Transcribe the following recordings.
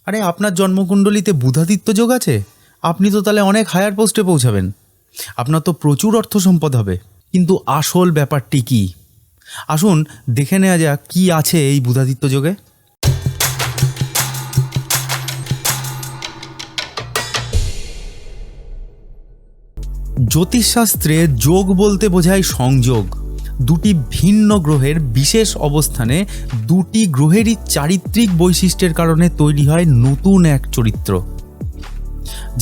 আরে আপনার জন্মকুণ্ডলিতে বুধাদিত্য যোগ আছে, আপনি তো তাহলে অনেক হায়ার পোস্টে পৌঁছাবেন, আপনার তো প্রচুর অর্থ সম্পদ হবে। কিন্তু আসল ব্যাপারটি কি, আসুন দেখে নেওয়া যাক কী আছে এই বুধাদিত্য যোগে। জ্যোতিষশাস্ত্রে যোগ বলতে বোঝায় সংযোগ। দুটি ভিন্ন গ্রহের বিশেষ অবস্থানে দুটি গ্রহেরই চারিত্রিক বৈশিষ্ট্যের কারণে তৈরি হয় নতুন এক চরিত্র,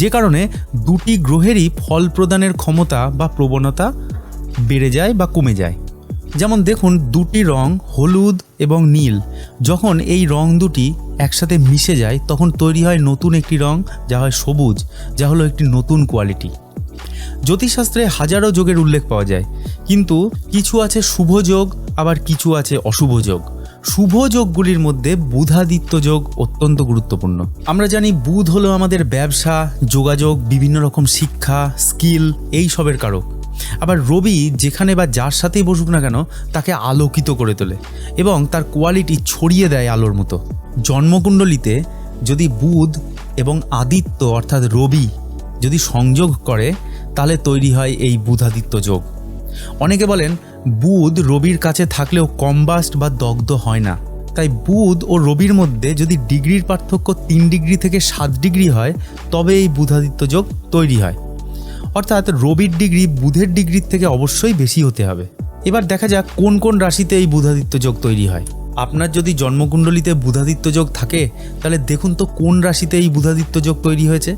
যে কারণে দুটি গ্রহেরই ফল প্রদানের ক্ষমতা বা প্রবণতা বেড়ে যায় বা কমে যায়। যেমন দেখুন, দুটি রং হলুদ এবং নীল, যখন এই রং দুটি একসাথে মিশে যায় তখন তৈরি হয় নতুন একটি রং, যা হয় সবুজ, যা হলো একটি নতুন কোয়ালিটি। জ্যোতিষশাস্ত্রে হাজারো যোগের উল্লেখ পাওয়া যায়, কিন্তু কিছু আছে শুভ যোগ, আবার কিছু আছে অশুভ যোগ। শুভ যোগগুলির মধ্যে বুধাদিত্য যোগ অত্যন্ত গুরুত্বপূর্ণ। আমরা জানি বুধ হলো আমাদের ব্যবসা, যোগাযোগ, বিভিন্ন রকম শিক্ষা, স্কিল, এই সবের কারক। আবার রবি যেখানে বা যার সাথেই বসুক না কেন তাকে আলোকিত করে তোলে এবং তার কোয়ালিটি ছড়িয়ে দেয় আলোর মতো। জন্মকুণ্ডলিতে যদি বুধ এবং আদিত্য অর্থাৎ রবি যদি সংযোগ করে তাহলে তৈরি হয় এই বুধাদিত্য যোগ। অনেকে বলেন বুধ রবির কাছে থাকলেও কম্বাস্ট বা দগ্ধ হয় না, তাই বুধ ও রবির মধ্যে যদি ডিগ্রির পার্থক্য 3 ডিগ্রি থেকে 7 ডিগ্রি হয় তবে এই বুধাদিত্য যোগ তৈরি হয়। অর্থাৎ রবির ডিগ্রি বুধের ডিগ্রির থেকে অবশ্যই বেশি হতে হবে। এবার দেখা যাক কোন কোন রাশিতে এই বুধাদিত্য যোগ তৈরি হয়। আপনার যদি জন্মকুণ্ডলিতে বুধাদিত্য যোগ থাকে তাহলে দেখুন তো কোন রাশিতে এই বুধাদিত্য যোগ তৈরি হয়েছে।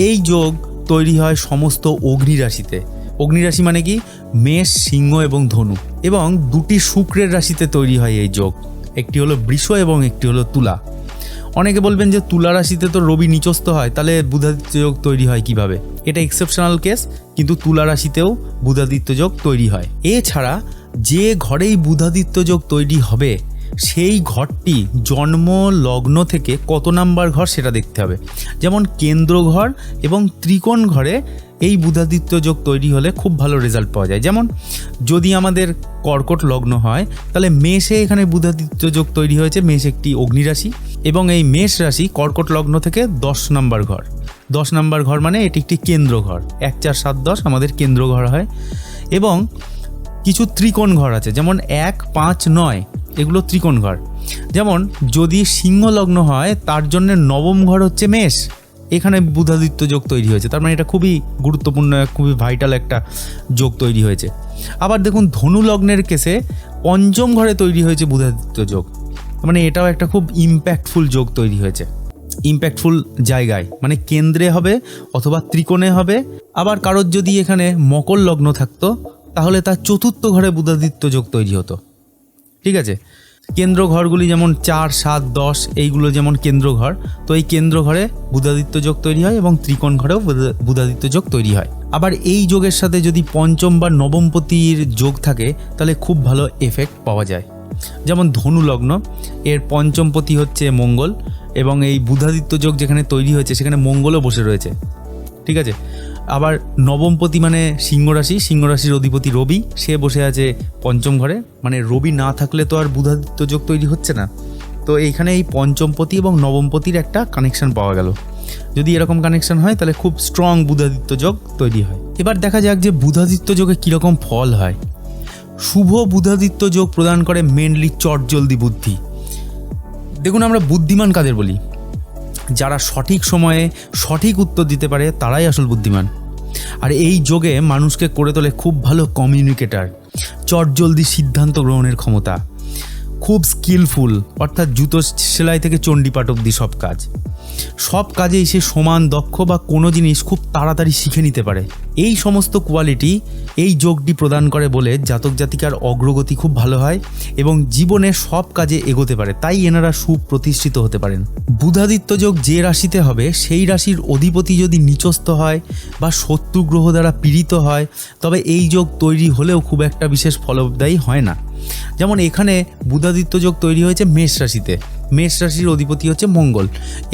এই যোগ তৈরি হয় সমস্ত অগ্নি রাশিতে। অগ্নি রাশি মানে কি? মেষ, সিংহ এবং ধনু। এবং দুটি শুক্রের রাশিতে তৈরি হয় এই যোগ, একটি হলো বৃষ এবং একটি হলো তুলা। অনেকে বলবেন যে তুলা রাশিতে তো রবি নিচস্থ হয়, তাহলে বুধাদিত্য যোগ তৈরি হয় কিভাবে? এটা এক্সেপশনাল কেস, কিন্তু তুলা রাশিতেও বুধাদিত্য যোগ তৈরি হয়। এছাড়া যে ঘরেই বুধাদিত্য যোগ তৈরি হবে সেই ঘরটি জন্ম লগ্ন থেকে কত নাম্বার ঘর সেটা দেখতে হবে। যেমন কেন্দ্র ঘর এবং ত্রিকোণ ঘরে এই বুধাদিত্য যোগ তৈরি হলে খুব ভালো রেজাল্ট পাওয়া যায়। যেমন যদি আমাদের কর্কট লগ্ন হয় তাহলে মেষে এখানে বুধাদিত্য যোগ তৈরি হয়েছে। মেষ একটি অগ্নি রাশি এবং এই মেষ রাশি কর্কট লগ্ন থেকে 10 নাম্বার ঘর। 10 নাম্বার ঘর মানে এটি একটি কেন্দ্র ঘর। 1, 4, 7, 10 আমাদের কেন্দ্র ঘর হয়। এবং কিছু ত্রিকোণ ঘর আছে, যেমন 1, 5, 9 এগুলো ত্রিকোণ ঘর। যেমন যদি সিংহ লগ্ন হয় তার জন্য 9ম ঘর হচ্ছে মেষ, এখানে বুধাদিত্য যোগ তৈরি হয়েছে। তার মানে এটা খুবই গুরুত্বপূর্ণ, খুবই ভাইটাল একটা যোগ তৈরি হয়েছে। আবার দেখুন ধনু লগ্নের কেসে 5ম ঘরে তৈরি হয়েছে বুধাদিত্য যোগ, মানে এটাও একটা খুব ইম্প্যাক্টফুল যোগ তৈরি হয়েছে। ইম্প্যাক্টফুল জায়গায় মানে কেন্দ্রে হবে অথবা ত্রিকোণে হবে। আবার কারোর যদি এখানে মকর লগ্ন থাকতো তাহলে তার 4র্থ ঘরে বুধাদিত্য যোগ তৈরি হতো। ঠিক আছে, কেন্দ্র ঘরগুলি যেমন 4, 7, 10 এইগুলো যেমন কেন্দ্র ঘর, তো এই কেন্দ্র ঘরে বুধাদিত্য যোগ তৈরি হয় এবং ত্রিকোণ ঘরেও বুধাদিত্য যোগ তৈরি হয়। আবার এই যোগের সাথে যদি 5ম বা 9ম পতির যোগ থাকে তাহলে খুব ভালো এফেক্ট পাওয়া যায়। যেমন ধনু লগ্ন, এর 5ম পতি হচ্ছে মঙ্গল এবং এই বুধাদিত্য যোগ যেখানে তৈরি হয়েছে সেখানে মঙ্গলও বসে রয়েছে। ঠিক আছে, আবার 9ম পতি মানে সিংহ রাশি, সিংহ রাশির অধিপতি রবি, সে বসে আছে 5ম ঘরে। মানে রবি না থাকলে তো আর বুধাদিত্য যোগ তৈরি হচ্ছে না। তো এইখানে এই 5ম পতি এবং 9ম পতির একটা কানেকশন পাওয়া গেল। যদি এরকম কানেকশন হয় তাহলে খুব স্ট্রং বুধাদিত্য যোগ তৈরি হয়। এবার দেখা যাক যে বুধাদিত্য যোগে কীরকম ফল হয়। শুভ বুধাদিত্য যোগ প্রদান করে মেনলি চটজলদি বুদ্ধি। দেখুন আমরা বুদ্ধিমান কাদের বলি? যারা সঠিক সময়ে সঠিক উত্তর দিতে পারে তারাই আসল বুদ্ধিমান। আর এই যোগে মানুষকে করে তোলে খুব ভালো কমিউনিকেটার, চটজলদি সিদ্ধান্ত গ্রহণের ক্ষমতা, খুব স্কিলফুল, অর্থাৎ জুতো সেলাই থেকে চণ্ডীপাঠ অবধি সব কাজেই সে সমান দক্ষ বা কোনো জিনিস খুব তাড়াতাড়ি শিখে নিতে পারে। এই সমস্ত কোয়ালিটি এই যোগটি প্রদান করে বলে জাতক জাতিকার অগ্রগতি খুব ভালো হয় এবং জীবনে সব কাজে এগোতে পারে, তাই এনারা সুপ্রতিষ্ঠিত হতে পারেন। বুধাদিত্য যোগ যে রাশিতে হবে সেই রাশির অধিপতি যদি নিচস্থ হয় বা শত্রু গ্রহ দ্বারা পীড়িত হয় তবে এই যোগ তৈরি হলেও খুব একটা বিশেষ ফলদায়ী হয় না। যেমন এখানে বুধাদিত্য যোগ তৈরি হয়েছে মেষ রাশিতে, মেষ রাশির অধিপতি হচ্ছে মঙ্গল।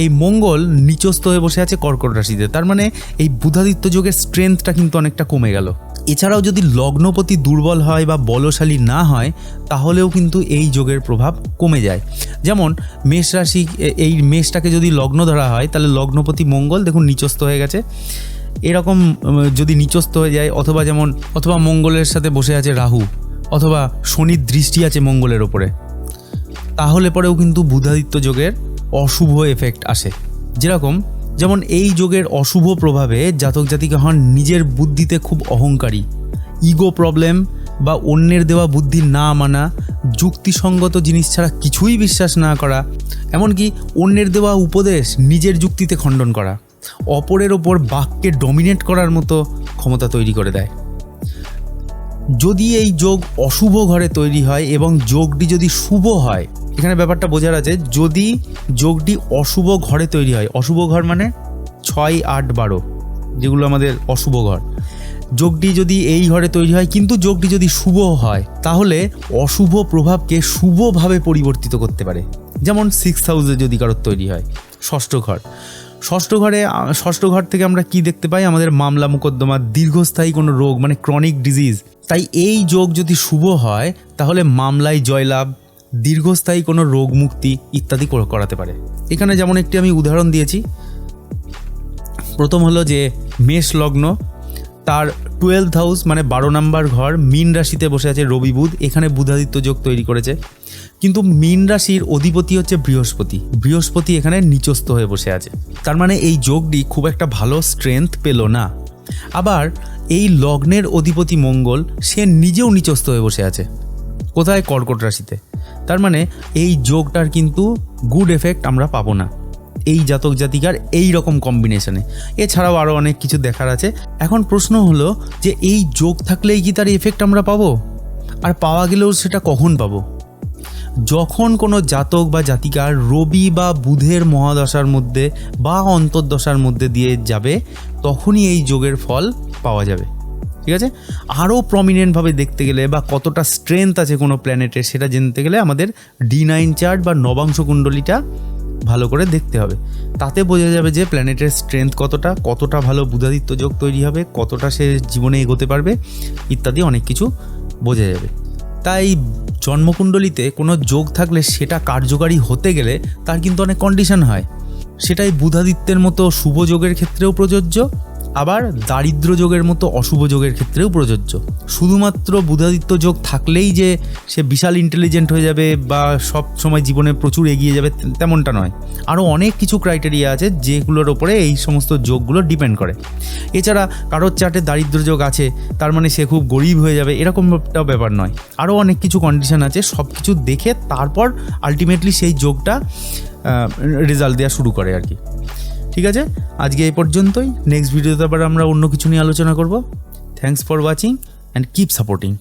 এই মঙ্গল নিচস্থ হয়ে বসে আছে কর্কট রাশিতে, তার মানে এই বুধাদিত্য যোগের স্ট্রেংথটা কিন্তু অনেকটা কমে গেল। এছাড়াও যদি লগ্নপতি দুর্বল হয় বা বলশালী না হয় তাহলেও কিন্তু এই যোগের প্রভাব কমে যায়। যেমন মেষ রাশি, এই মেষটাকে যদি লগ্ন ধরা হয় তাহলে লগ্নপতি মঙ্গল দেখুন নিচস্থ হয়ে গেছে। এরকম যদি নিচস্থ হয়ে যায় অথবা মঙ্গলের সাথে বসে আছে রাহু, অথবা শনির দৃষ্টি আছে মঙ্গলের ওপরে, তাহলে পরেও কিন্তু বুধাদিত্য যোগের অশুভ এফেক্ট আসে। যেমন এই যোগের অশুভ প্রভাবে জাতক জাতিকা হন নিজের বুদ্ধিতে খুব অহংকারী, ইগো প্রবলেম বা অন্যের দেওয়া বুদ্ধি না মানা, যুক্তিসঙ্গত জিনিস ছাড়া কিছুই বিশ্বাস না করা, এমনকি অন্যের দেওয়া উপদেশ নিজের যুক্তিতে খণ্ডন করা, অপরের ওপর বাক্যে ডমিনেট করার মতো ক্ষমতা তৈরি করে দেয়। যদি এই যোগ অশুভ ঘরে তৈরি হয় এবং যোগটি যদি শুভ হয়, এখানে ব্যাপারটা বোঝার আছে, যদি যোগটি অশুভ ঘরে তৈরি হয়, অশুভ ঘর মানে 6, 8, 12 যেগুলো আমাদের অশুভ ঘর, যোগটি যদি এই ঘরে তৈরি হয় কিন্তু যোগটি যদি শুভ হয় তাহলে অশুভ প্রভাবকে শুভভাবে পরিবর্তিত করতে পারে। যেমন 6th হাউসে যদি কারোর তৈরি হয়, ষষ্ঠ ঘর থেকে আমরা কি দেখতে পাই, আমাদের মামলা মোকদ্দমা, দীর্ঘস্থায়ী কোনো রোগ মানে ক্রনিক ডিজিজ। তাই এই যোগ যদি শুভ হয় তাহলে মামলায় জয়লাভ, দীর্ঘস্থায়ী কোনো রোগ মুক্তি ইত্যাদি করাতে পারে। এখানে যেমন একটি আমি উদাহরণ দিয়েছি, প্রথম হলো যে মেষ লগ্ন, তার 12th হাউস মানে 12 নম্বর ঘর, মীন রাশিতে বসে আছে রবি বুধ, এখানে বুধাদিত্য যোগ তৈরি করেছে। কিন্তু মীন রাশির অধিপতি হচ্ছে বৃহস্পতি এখানে নিচস্থ হয়ে বসে আছে। তার মানে এই যোগটি খুব একটা ভালো স্ট্রেংথ পেল না। আবার এই লগ্নের অধিপতি মঙ্গল, সে নিজেও নিচস্থ হয়ে বসে আছে কোথায়, কর্কট রাশিতে। তার মানে এই যোগটার কিন্তু গুড এফেক্ট আমরা পাবো না এই জাতক জাতিকার এই রকম কম্বিনেশনে। এছাড়াও আরও অনেক কিছু দেখার আছে। এখন প্রশ্ন হলো যে এই যোগ থাকলেই কি তার এফেক্ট আমরা পাবো, আর পাওয়া গেলেও সেটা কখন পাবো? যখন কোনো জাতক বা জাতিকার রবি বা বুধের মহাদশার মধ্যে বা অন্তর্দশার মধ্যে দিয়ে যাবে, তখনই এই যোগের ফল পাওয়া যাবে। ঠিক আছে, আরও প্রমিনেন্টভাবে দেখতে গেলে বা কতটা স্ট্রেংথ আছে কোনো প্ল্যানেটের সেটা জানতে গেলে আমাদের D9 চার্ট বা নবাংশ কুণ্ডলিটা ভালো করে দেখতে হবে। তাতে বোঝা যাবে যে প্ল্যানেটের স্ট্রেংথ কতটা ভালো বুধাদিত্য যোগ তৈরি হবে, কতটা সে জীবনে এগোতে পারবে ইত্যাদি অনেক কিছু বোঝা যাবে। তাই জন্মকুণ্ডলিতে কোনো যোগ থাকলে সেটা কার্যকারী হতে গেলে তার কিন্তু অনেক কন্ডিশন হয়। সেটাই বুধাদিত্যের মতো শুভ যোগের ক্ষেত্রেও প্রযোজ্য, আবার দারিদ্র যোগের মতো অশুভ যোগের ক্ষেত্রেও প্রযোজ্য। শুধুমাত্র বুধাদিত্য যোগ থাকলেই যে সে বিশাল ইন্টেলিজেন্ট হয়ে যাবে বা সব সময় জীবনে প্রচুর এগিয়ে যাবে তেমনটা নয়। আরও অনেক কিছু ক্রাইটেরিয়া আছে যেগুলোর ওপরে এই সমস্ত যোগগুলো ডিপেন্ড করে। এছাড়া কারোর চার্টে দারিদ্র যোগ আছে তার মানে সে খুব গরিব হয়ে যাবে, এরকমটাও ব্যাপার নয়। আরও অনেক কিছু কন্ডিশন আছে, সব কিছু দেখে তারপর আলটিমেটলি সেই যোগটা রেজাল্ট দেওয়া শুরু করে আর কি। ঠিক আছে, আজকে এই পর্যন্তই। নেক্সট ভিডিওতে আবার আমরা অন্য কিছু নিয়ে আলোচনা করব। Thanks for watching and keep supporting.